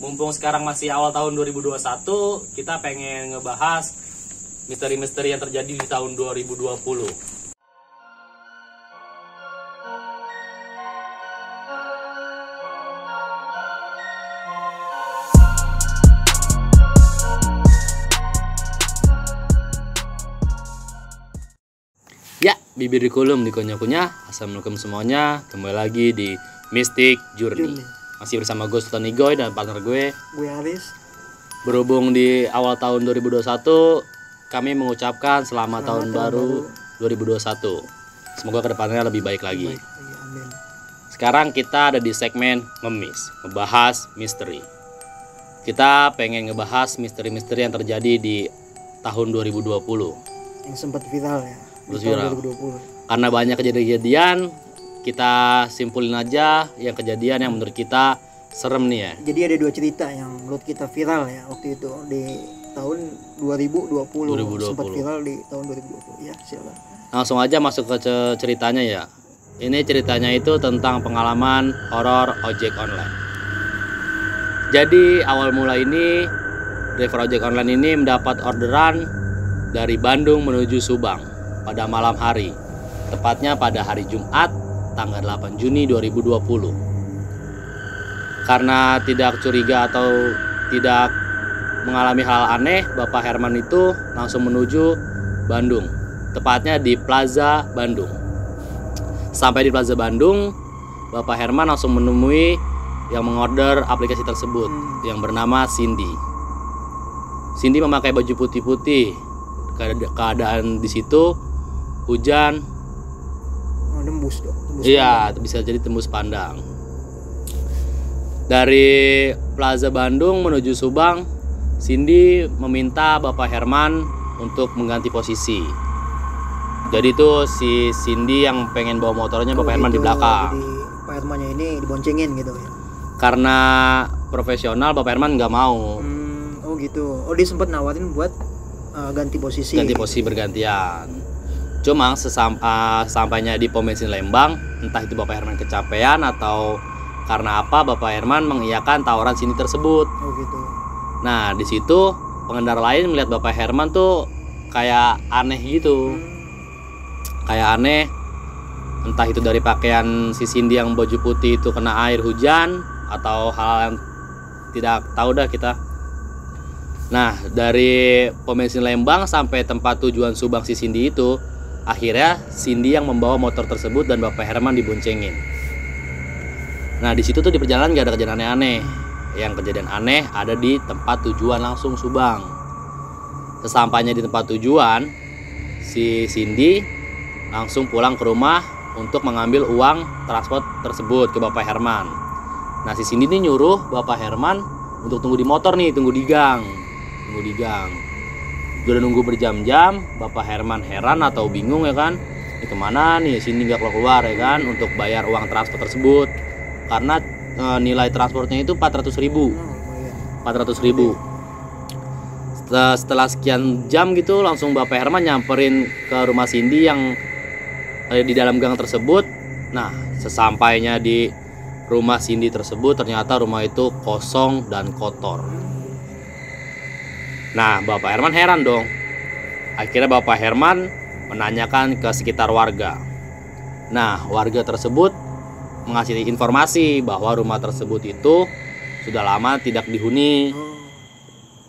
mumpung sekarang masih awal tahun 2021, kita pengen ngebahas misteri-misteri yang terjadi di tahun 2020. Ya, bibir dikulum dikunyah-kunyah. Assalamualaikum semuanya. Kembali lagi di Mystic Journey. Masih bersama gue Sultan Igoy dan partner gue Aris. Berhubung di awal tahun 2021, kami mengucapkan selamat tahun baru 2021. Semoga kedepannya lebih baik lagi. Amin. Sekarang kita ada di segmen ngemis, ngebahas misteri. Kita pengen ngebahas misteri-misteri yang terjadi di tahun 2020. Yang sempat viral ya. Terus di tahun viral. 2020. Karena banyak kejadian-kejadian, kita simpulin aja yang kejadian yang menurut kita serem nih ya. Jadi ada dua cerita yang menurut kita viral ya waktu itu di tahun 2020. Sempat viral di tahun 2020 ya, silakan. Langsung aja masuk ke ceritanya ya. Ini ceritanya itu tentang pengalaman horor ojek online. Jadi awal mula ini driver ojek online ini mendapat orderan dari Bandung menuju Subang pada malam hari, tepatnya pada hari Jumat tanggal 8 Juni 2020. Karena tidak curiga atau tidak mengalami hal aneh, Bapak Herman itu langsung menuju Bandung, tepatnya di Plaza Bandung. Sampai di Plaza Bandung, Bapak Herman langsung menemui yang mengorder aplikasi tersebut yang bernama Cindy. Cindy memakai baju putih-putih. Keadaan di situ hujan. Nembus dong. Iya, bisa jadi tembus pandang. Dari Plaza Bandung menuju Subang, Cindy meminta Bapak Herman untuk mengganti posisi. Jadi itu si Cindy yang pengen bawa motornya, Bapak Herman di belakang. Jadi Pak Hermannya ini diboncengin gitu ya. Karena profesional, Bapak Herman nggak mau. Oh gitu. Oh, dia sempat nawarin buat ganti posisi. Ganti posisi bergantian. Cuma sampainya di pom bensin Lembang, entah itu Bapak Herman kecapean atau karena apa, Bapak Herman mengiyakan tawaran Cindy tersebut. Oh gitu. Nah di situ pengendara lain melihat Bapak Herman tuh kayak aneh gitu, kayak aneh. Entah itu dari pakaian si Cindy yang baju putih itu kena air hujan atau hal yang tidak tahu dah kita. Nah dari pom bensin Lembang sampai tempat tujuan Subang si Cindy itu, akhirnya Cindy yang membawa motor tersebut dan Bapak Herman diboncengin. Nah di situ tuh di perjalanan gak ada kejadian aneh-aneh. Yang kejadian aneh ada di tempat tujuan langsung Subang. Sesampainya di tempat tujuan, si Cindy langsung pulang ke rumah untuk mengambil uang transport tersebut ke Bapak Herman. Nah si Cindy ini nyuruh Bapak Herman untuk tunggu di motor nih, tunggu di gang. Udah nunggu berjam-jam, Bapak Herman heran atau bingung ya kan, ini kemana nih, Cindy gak keluar ya kan untuk bayar uang transport tersebut. Karena nilai transportnya itu 400.000. 400.000. Setelah sekian jam gitu, langsung Bapak Herman nyamperin ke rumah Cindy yang ada di dalam gang tersebut. Nah sesampainya di rumah Cindy tersebut, ternyata rumah itu kosong dan kotor. Nah Bapak Herman heran dong. Akhirnya Bapak Herman menanyakan ke sekitar warga. Nah warga tersebut mengasih informasi bahwa rumah tersebut itu sudah lama tidak dihuni.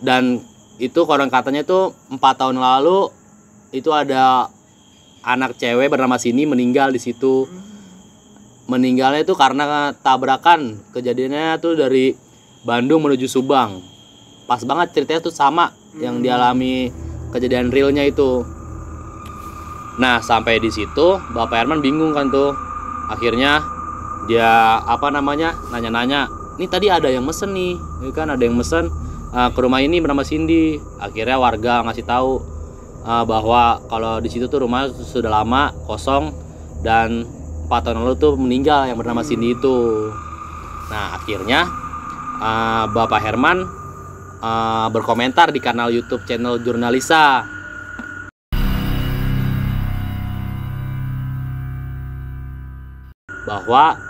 Dan itu konon katanya itu 4 tahun lalu itu ada anak cewek bernama Cindy meninggal di situ. Meninggalnya itu karena tabrakan. Kejadiannya tuh dari Bandung menuju Subang. Pas banget ceritanya tuh sama yang dialami kejadian realnya itu. Nah sampai di situ Bapak Herman bingung kan tuh. Akhirnya dia nanya-nanya, nih tadi ada yang mesen nih, ya kan ada yang mesen ke rumah ini bernama Cindy. Akhirnya warga ngasih tahu bahwa kalau di situ tuh rumah sudah lama kosong dan 4 tahun lalu tuh meninggal yang bernama Cindy itu. Nah akhirnya Bapak Herman berkomentar di kanal YouTube channel Jurnalisa. Bahwa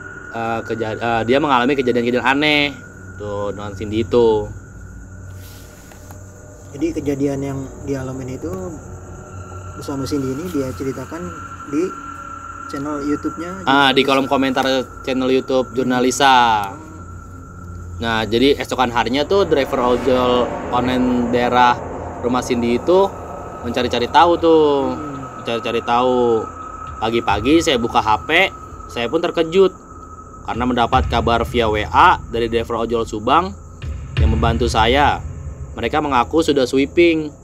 dia mengalami kejadian-kejadian aneh tuh dengan Cindy itu. Jadi kejadian yang dialamin itu bersama Cindy ini dia ceritakan di channel YouTube-nya. Di kolom komentar channel YouTube Jurnalisa. Nah, jadi esokan harinya tuh driver ojol online daerah rumah Cindy itu mencari-cari tahu tuh. Mencari-cari tahu. Pagi-pagi saya buka HP, saya pun terkejut karena mendapat kabar via WA dari driver ojol Subang yang membantu saya. Mereka mengaku sudah sweeping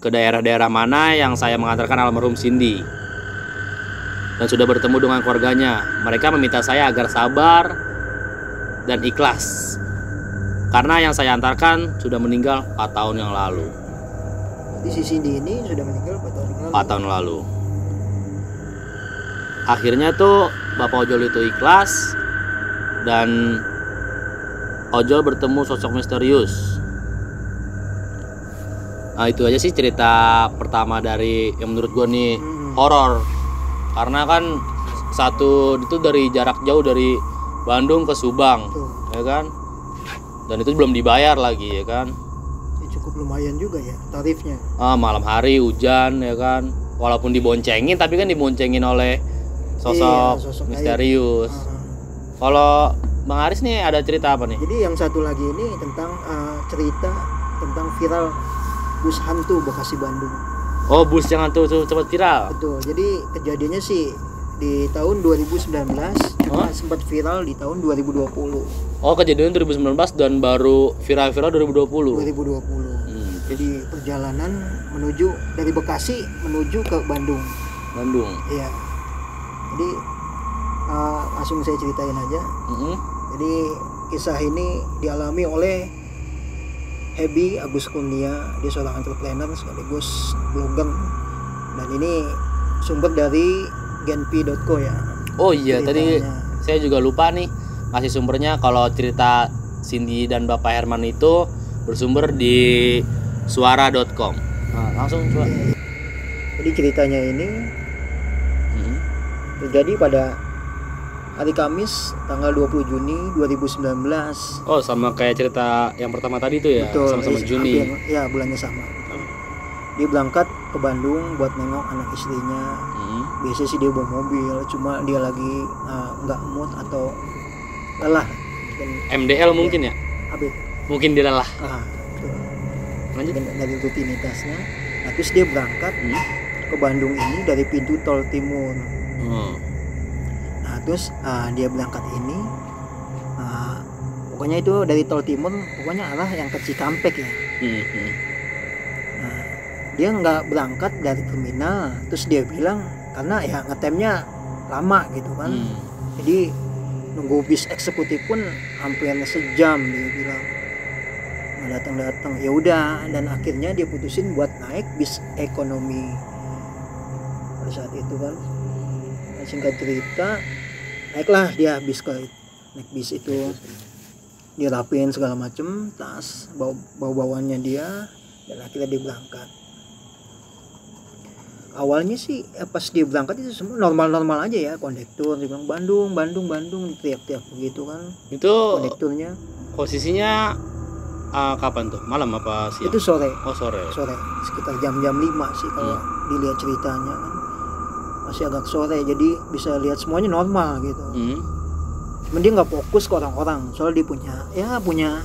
ke daerah-daerah mana yang saya mengantarkan almarhum Cindy dan sudah bertemu dengan keluarganya. Mereka meminta saya agar sabar dan ikhlas karena yang saya antarkan sudah meninggal 4 tahun yang lalu. Di si Cindy ini sudah meninggal 4 tahun yang lalu. 4 tahun lalu. Akhirnya tuh bapak ojol itu ikhlas dan ojol bertemu sosok misterius. Nah, itu aja sih cerita pertama dari yang menurut gue nih horor. Karena kan satu itu dari jarak jauh dari Bandung ke Subang, ya kan? Dan itu belum dibayar lagi, ya kan? Ya, cukup lumayan juga ya tarifnya. Malam hari hujan, ya kan? Walaupun diboncengin, tapi kan diboncengin oleh sosok misterius. Kalau Bang Aris nih ada cerita apa nih? Jadi yang satu lagi ini tentang cerita tentang viral bus hantu Bekasi Bandung. Oh, bus yang hantu tuh cepat viral. Betul. Jadi kejadiannya sih di tahun 2019 cuma sempat viral di tahun 2020. Oh, kejadian 2019 dan baru viral 2020. 2020. Jadi perjalanan menuju dari Bekasi menuju ke Bandung. Iya. Jadi langsung saya ceritain aja. Jadi kisah ini dialami oleh Happy Agus Kurnia. Dia seorang entrepreneur sekaligus blogger, dan ini sumber dari genpi.co ya. Oh iya, tadi saya juga lupa nih ngasih sumbernya. Kalau cerita Cindy dan Bapak Herman itu bersumber di suara.com. Langsung coba. Jadi ceritanya ini terjadi pada hari Kamis tanggal 20 Juni 2019. Oh, sama kayak cerita yang pertama tadi tuh ya. Betul, sama-sama Juni. Ya, bulannya sama. Dia berangkat ke Bandung buat nengok anak istrinya. Biasanya sih dia bawa mobil, cuma dia lagi nggak mood atau lelah. MDL mungkin ya? Abis. Mungkin dia lelah. Lanjut. Dari rutinitasnya. Nah, terus dia berangkat ke Bandung ini dari pintu tol timur. Nah, terus dia berangkat ini pokoknya itu dari tol timur, pokoknya arah yang ke Cikampek ya. Nah, dia nggak berangkat dari terminal, terus dia bilang karena ya ngetemnya lama gitu kan. Jadi nunggu bis eksekutif pun hampir sejam, dia bilang nggak datang. Ya udah, dan akhirnya dia putusin buat naik bis ekonomi pada saat itu kan. Singkat cerita, naiklah dia naik bis itu, dia rapin segala macem, tas bawaannya dia, dan akhirnya dia berangkat. Awalnya sih pas dia berangkat itu semua normal aja ya, kondektur dia bilang Bandung teriak-teriak begitu kan. Itu kondekturnya. Posisinya kapan tuh? Malam apa siang? Itu sore. Oh, sore. Sekitar jam-jam 5 sih kalau dilihat ceritanya kan. Masih agak sore, jadi bisa lihat semuanya normal gitu. Cuman dia nggak fokus ke orang-orang, soalnya dia punya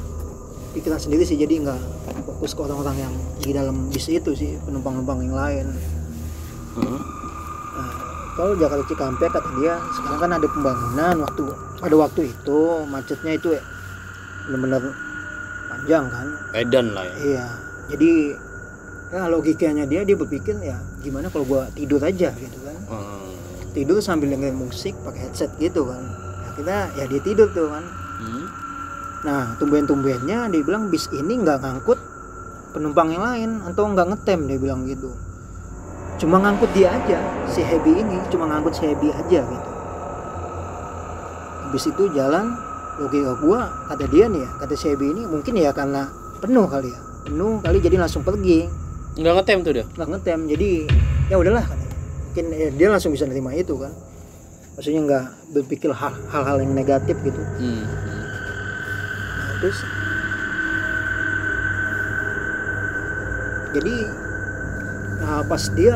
pikiran sendiri sih, jadi nggak fokus ke orang-orang yang di dalam bis itu sih, penumpang-penumpang yang lain. Nah, kalau Jakarta Cikampek kata dia sekarang kan ada pembangunan, pada waktu itu macetnya itu benar-benar panjang kan. Edan lah ya. Iya, jadi logikanya dia berpikir ya gimana kalau gua tidur aja gitu kan. Tidur sambil dengerin musik pakai headset gitu kan. Akhirnya ya dia tidur tuh kan. Nah, tumben-tumbennya dia bilang bis ini nggak ngangkut penumpang yang lain atau nggak ngetem, dia bilang gitu. Cuma ngangkut dia aja, si Happy ini cuma ngangkut si Happy aja gitu. Bis itu jalan, logika gua kata dia nih ya, kata si Happy ini mungkin ya karena penuh kali jadi langsung pergi. Nggak ngetem tuh dia? Nggak ngetem, jadi ya udahlah kan. Mungkin dia langsung bisa nerima itu kan. Maksudnya nggak berpikir hal-hal yang negatif gitu. Nah, Terus jadi pas dia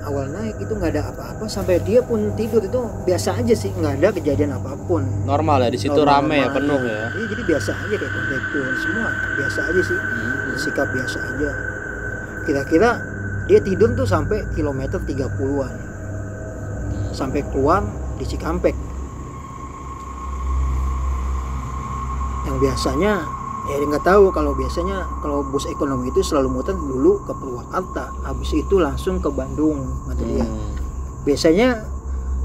awal naik itu nggak ada apa-apa, sampai dia pun tidur itu biasa aja sih, nggak ada kejadian apapun. Normal ya di situ, rame ya, penuh ya. Jadi biasa aja kayak kondektur semua biasa aja sih, sikap biasa aja. Kira-kira dia tidur tuh sampai kilometer 30-an, sampai keluar di Cikampek. Yang biasanya ya dia nggak tahu, kalau biasanya kalau bus ekonomi itu selalu muter dulu ke Purwakarta, habis itu langsung ke Bandung kata dia. Biasanya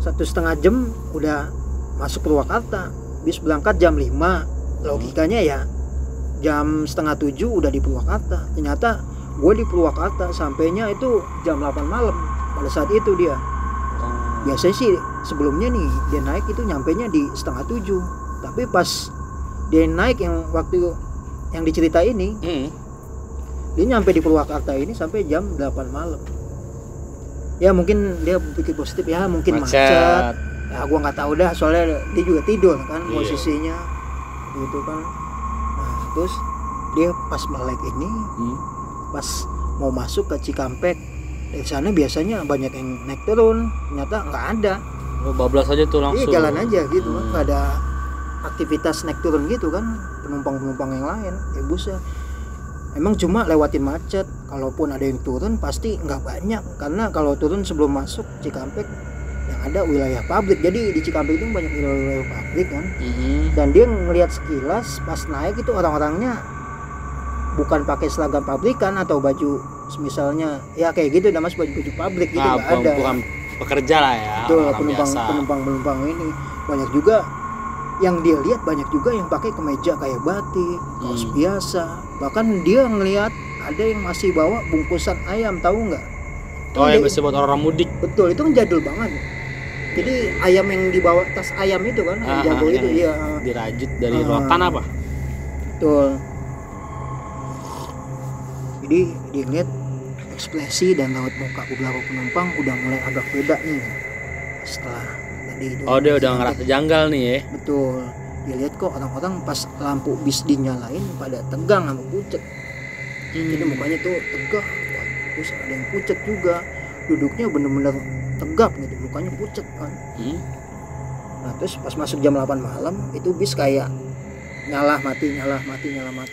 1,5 jam udah masuk Purwakarta, bis berangkat jam 5, logikanya ya jam 6:30 udah di Purwakarta. Ternyata gue di Purwakarta sampainya itu jam 8 malam pada saat itu dia. Biasanya sih sebelumnya nih dia naik itu nyampainya di 6:30, tapi pas dia naik yang waktu yang dicerita ini, dia nyampe di Purwakarta ini sampai jam 8 malam. Ya mungkin dia berpikir positif, ya mungkin macet. Ya gua nggak tahu dah, soalnya dia juga tidur kan posisinya gitu kan. Nah terus dia pas balik ini, pas mau masuk ke Cikampek, dari sana biasanya banyak yang naik turun, ternyata nggak ada. Bablas aja tuh langsung. Iya jalan aja gitu kan, nggak ada aktivitas naik turun gitu kan, penumpang yang lain kayak busnya. Emang cuma lewatin macet, kalaupun ada yang turun pasti nggak banyak, karena kalau turun sebelum masuk Cikampek yang ada wilayah pabrik. Jadi di Cikampek itu banyak wilayah pabrik kan. Dan dia ngelihat sekilas pas naik itu orang-orangnya bukan pakai seragam pabrikan atau baju misalnya ya kayak gitu, udah mas baju pabrik gitu nggak ada. Bukan pekerja lah ya. Betul, penumpang ini banyak juga. Yang dia lihat banyak juga yang pakai kemeja kayak batik, kaos biasa. Bahkan dia ngelihat ada yang masih bawa bungkusan ayam, tahu nggak? Yang biasa buat orang mudik. Betul, itu kan jadul banget. Jadi ayam yang dibawa tas ayam itu kan, yang jadul itu ya. Dirajut dari rotan apa? Betul. Jadi dia ngeliat ekspresi dan raut muka beberapa penumpang udah mulai agak beda nih setelah tadi itu. Dia udah ngerasa janggal nih ya. Betul. Dia lihat kok orang-orang pas lampu bis dinyalain pada tegang sama pucet. Jadi mukanya tuh tegak, terus ada yang pucet juga, duduknya bener-bener tegap gitu, mukanya pucet kan. Nah terus pas masuk jam 8 malam itu bis kayak nyala mati.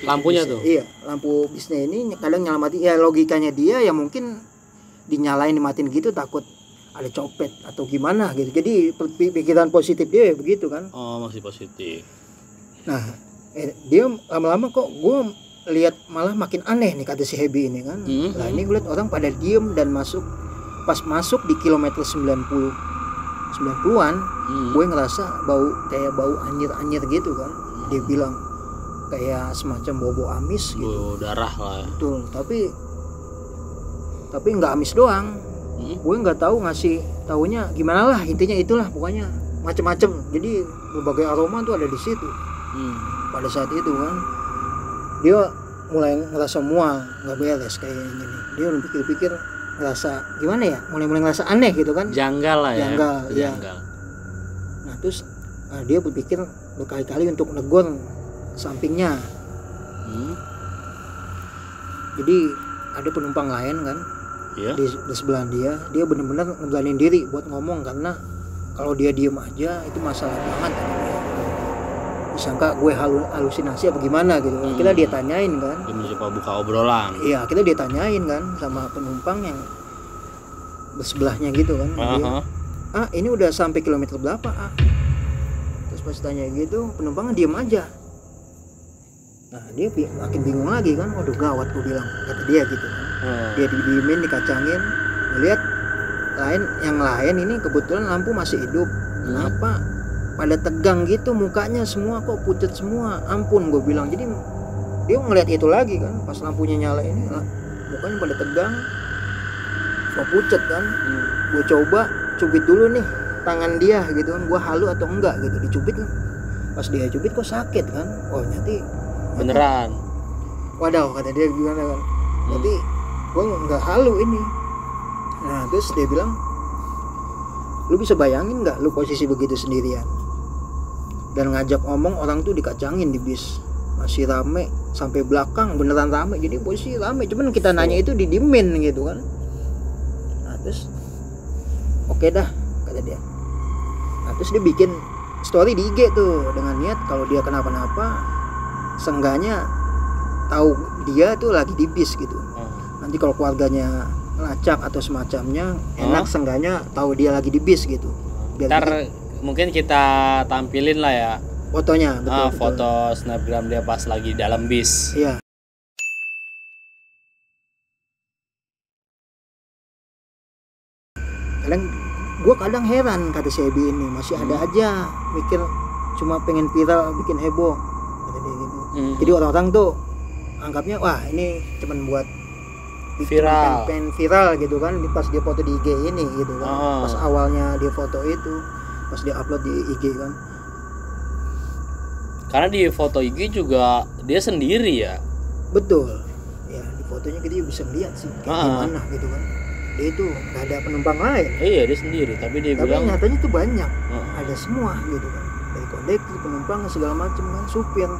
Lampunya bis, tuh? Iya, lampu bisnya ini kadang nyala mati. Ya logikanya dia ya mungkin dinyalain dimatiin gitu takut ada copet atau gimana gitu. Jadi pikiran positif dia ya begitu kan. Masih positif. Nah dia lama-lama kok gue lihat malah makin aneh nih kata si Hebi ini kan. Nah ini gue lihat orang pada diem dan pas masuk di kilometer 90-an gue ngerasa kayak bau anyir gitu kan. Dia bilang kayak semacam bau amis gitu. Bau darah lah. Betul, tapi nggak amis doang. Gue nggak tahu ngasih taunya gimana lah, intinya itulah pokoknya macem-macem. Jadi berbagai aroma tuh ada di situ. Pada saat itu kan dia mulai ngerasa mual, nggak beres kayak gini. Dia pikir-pikir ngerasa gimana ya, mulai ngerasa aneh gitu kan. Janggal lah ya. Janggal. Nah terus dia berpikir berkali-kali untuk negur sampingnya. Jadi ada penumpang lain kan di sebelah dia benar-benar ngebelanin diri buat ngomong, karena kalau dia diem aja itu masalah banget. Disangka gue halusinasi apa gimana gitu. Kita dia tanyain kan. Dia mencoba buka obrolan. Iya, kita dia tanyain kan sama penumpang yang bersebelahnya gitu kan. Dia, ini udah sampai kilometer berapa? Terus pas tanya gitu, penumpangnya diem aja. Nah dia makin bingung lagi kan. Waduh gawat, gue bilang, kata dia gitu kan. Dia didiemin, dikacangin. Lihat yang lain ini kebetulan lampu masih hidup. Kenapa pada tegang gitu mukanya semua, kok pucet semua, ampun gue bilang. Jadi dia ngeliat itu lagi kan, pas lampunya nyala ini mukanya pada tegang, semua pucet kan. Gue coba cubit dulu nih tangan dia gitu kan, gue halu atau enggak gitu, dicubit. Pas dia cubit kok sakit kan. Nanti beneran, wadaw kata dia gimana kan, tapi gue nggak halu ini. Nah terus dia bilang, lu bisa bayangin nggak lu posisi begitu sendirian? dan ngajak ngomong orang tuh dikacangin di bis, masih rame sampai belakang, beneran rame. Jadi posisi rame, cuman kita nanya itu didiemin gitu kan. Nah terus oke dah kata dia. Nah terus dia bikin story di IG tuh dengan niat kalau dia kenapa-napa seenggaknya tahu dia tuh lagi di bis gitu. Nanti kalau keluarganya lacak atau semacamnya enak seenggaknya tahu dia lagi di bis gitu. Biar ntar mungkin kita tampilin lah ya fotonya, betul, foto snapgram dia pas lagi dalam bis. Iya. Kadang heran kata si Ebi ini masih ada aja mikir cuma pengen viral bikin heboh kata dia gitu. Jadi orang-orang tuh anggapnya wah ini cuman buat viral, pengen viral gitu kan pas dia foto di IG ini gitu kan. Pas awalnya dia foto itu pas dia upload di IG kan. Karena di foto IG juga dia sendiri ya. Betul. Ya di fotonya kita bisa lihat sih gimana gitu kan. Dia itu nggak ada penumpang lain. Iya dia sendiri, tapi bilang nyatanya tuh banyak, ada semua gitu kan, dari kondektur, penumpang segala macam kan, supir.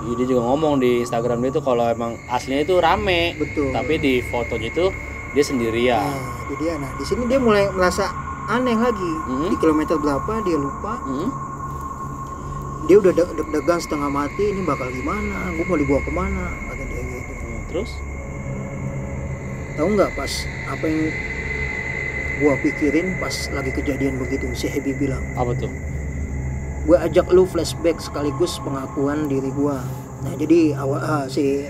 Iya, dia juga ngomong di Instagram dia tuh kalau emang aslinya itu rame, betul. Tapi di fotonya itu dia sendirian. Nah itu dia. Nah di sini dia mulai merasa aneh lagi. Di kilometer berapa dia lupa. Dia udah deg-degan setengah mati, ini bakal gimana? Gue mau dibawa kemana? Kata dia gitu. Terus? Tahu nggak pas apa yang gua pikirin pas lagi kejadian begitu? Si Hebi bilang apa tuh? Gue ajak lu flashback sekaligus pengakuan diri gua. Nah jadi si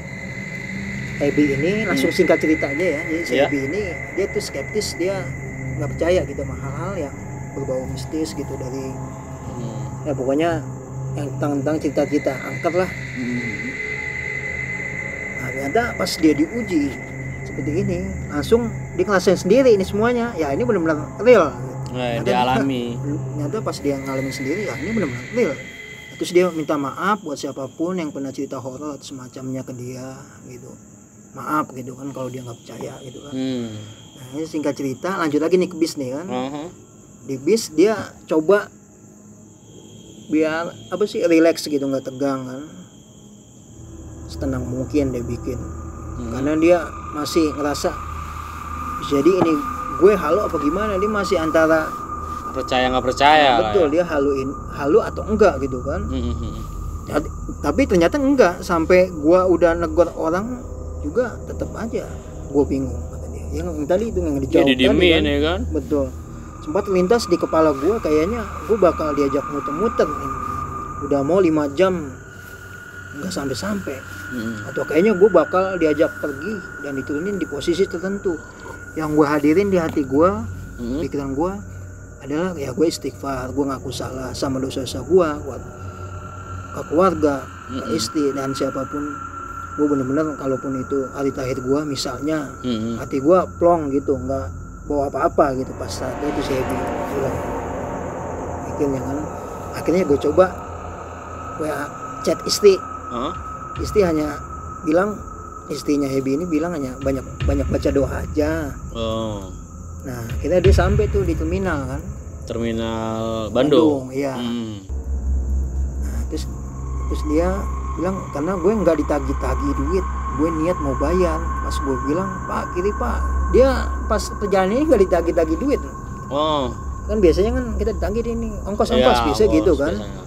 Hebi ini langsung singkat cerita aja ya. Jadi si Hebi ini dia tuh skeptis, dia nggak percaya gitu sama hal-hal yang berbau mistis gitu dari ya pokoknya yang tentang cerita kita angkat lah. Nah ternyata pas dia diuji seperti ini langsung dia ngerasain sendiri ini semuanya, ya ini benar-benar real. Dia alami. Ternyata pas dia ngalamin sendiri ya ini benar-benar real. Terus dia minta maaf buat siapapun yang pernah cerita horor atau semacamnya ke dia gitu, maaf gitu kan kalau dia nggak percaya gitu kan. Nah ini singkat cerita lanjut lagi nih ke bis nih kan. Di bis dia coba biar apa sih relax gitu, nggak tegang kan, setenang mungkin dia bikin. Karena dia masih ngerasa jadi ini gue halu apa gimana, dia masih antara percaya nggak percaya. Betul ya. Dia halu atau enggak gitu kan. Tapi ternyata enggak, sampai gue udah negor orang juga tetap aja gue bingung kata dia. Yang tadi itu yang dijawab tadi kan. Ya kan. Betul. Sempat lintas di kepala gue kayaknya gue bakal diajak muter-muter ini. Udah mau 5 jam nggak sampai-sampai. Atau kayaknya gue bakal diajak pergi dan diturunin di posisi tertentu. Yang gue hadirin di hati gue, pikiran gue adalah ya gue istighfar, gue ngaku salah sama dosa-dosa gue ke keluarga, ke istri dan siapapun. Gue bener-bener kalaupun itu hari terakhir gue misalnya, hati gue plong gitu, nggak bawa apa-apa gitu pas saat itu saya bilang mikirnya kan. Akhirnya gue coba gue chat istri. Istri hanya bilang, istrinya Hebi ini bilang hanya banyak baca doa aja. Nah akhirnya dia sampai tuh di terminal kan, terminal Bandung iya. Nah terus dia bilang karena gue nggak ditagih-tagih duit, gue niat mau bayar. Pas gue bilang pak kiri pak, dia pas perjalanan ini nggak ditagih-tagih duit. Kan biasanya kan kita ditagih ini ongkos bisa gitu kan. Biasanya.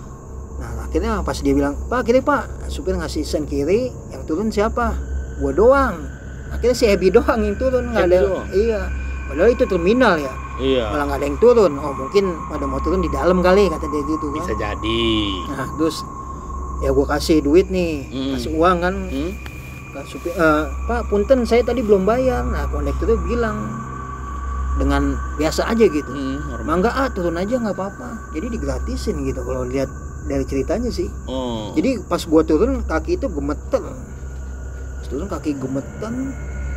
Nah akhirnya pas dia bilang pak kiri pak, supir ngasih sen kiri, yang turun siapa? Gue doang. Akhirnya si Hebi doang yang turun, nggak ada doang. Iya padahal itu terminal ya, malah nggak ada yang turun. Oh mungkin pada mau turun di dalam kali kata dia gitu kan. Bisa jadi. Nah terus ya gue kasih duit nih, kasih uang kan ke supir, pak punten saya tadi belum bayar. Nah kondekturnya bilang dengan biasa aja gitu, mangga turun aja nggak apa-apa. Jadi digratisin gitu kalau lihat dari ceritanya sih. Jadi pas gua turun kaki itu gemeter, turun kaki gemeter,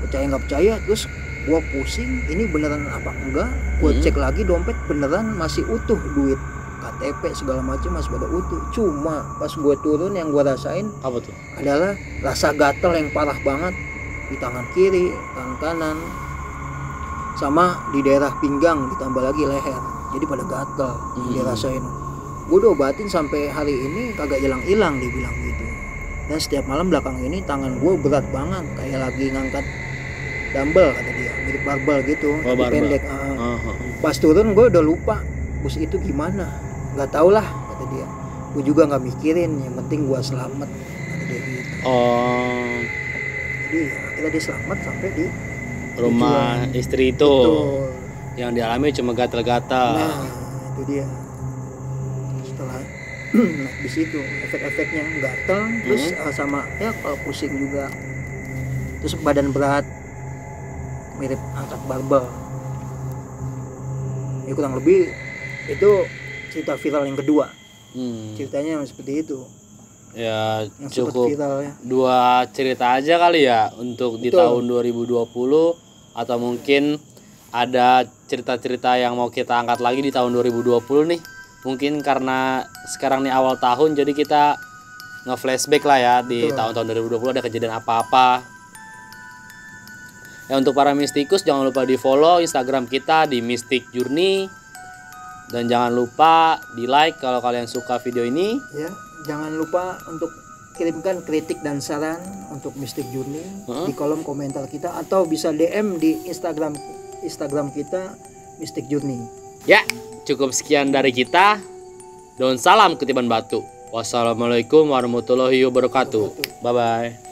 percaya nggak percaya. Terus gua pusing, ini beneran apa enggak? Gua cek lagi dompet beneran masih utuh, duit KTP segala macam masih pada utuh. Cuma pas gua turun yang gua rasain apa tuh? Adalah rasa gatel yang parah banget di tangan kiri, tangan kanan, sama di daerah pinggang, ditambah lagi leher. Jadi pada gatel dia rasain. gue diobatin sampai hari ini kagak hilang-hilang, dia bilang gitu. Dan setiap malam belakang ini tangan gue berat banget kayak lagi ngangkat dumbbell kata dia, mirip barbel gitu, Oh, tapi barbel. pendek. Pas turun gue udah lupa bus itu gimana, nggak tau lah kata dia. Gue juga nggak mikirin, yang penting gue selamat kata dia gitu. Oh, Jadi akhirnya dia selamat sampai di rumah tujuan. istri itu Betul. yang dialami cuma gatal-gatal. Nah itu dia. Setelah nah, di situ efek-efeknya gatel, terus sama ya kalau pusing juga, terus badan berat mirip angkat barbel. Ya kurang lebih itu cerita viral yang kedua. Ceritanya seperti itu. Ya Yang sempat cukup viral ya. 2 cerita aja kali ya untuk di Betul. tahun 2020, atau mungkin ada cerita-cerita yang mau kita angkat lagi di tahun 2020 nih. Mungkin karena sekarang nih awal tahun, jadi kita nge-flashback lah ya di Betul. tahun-tahun 2020 ada kejadian apa-apa. Ya untuk para mistikus jangan lupa di follow Instagram kita di Mystic Journey, dan jangan lupa di like kalau kalian suka video ini. Ya, jangan lupa untuk kirimkan kritik dan saran untuk Mystic Journey di kolom komentar kita, atau bisa DM di Instagram kita Mystic Journey. Ya, cukup sekian dari kita. Daun salam ketiban batu. Wassalamualaikum warahmatullahi wabarakatuh. Bye bye.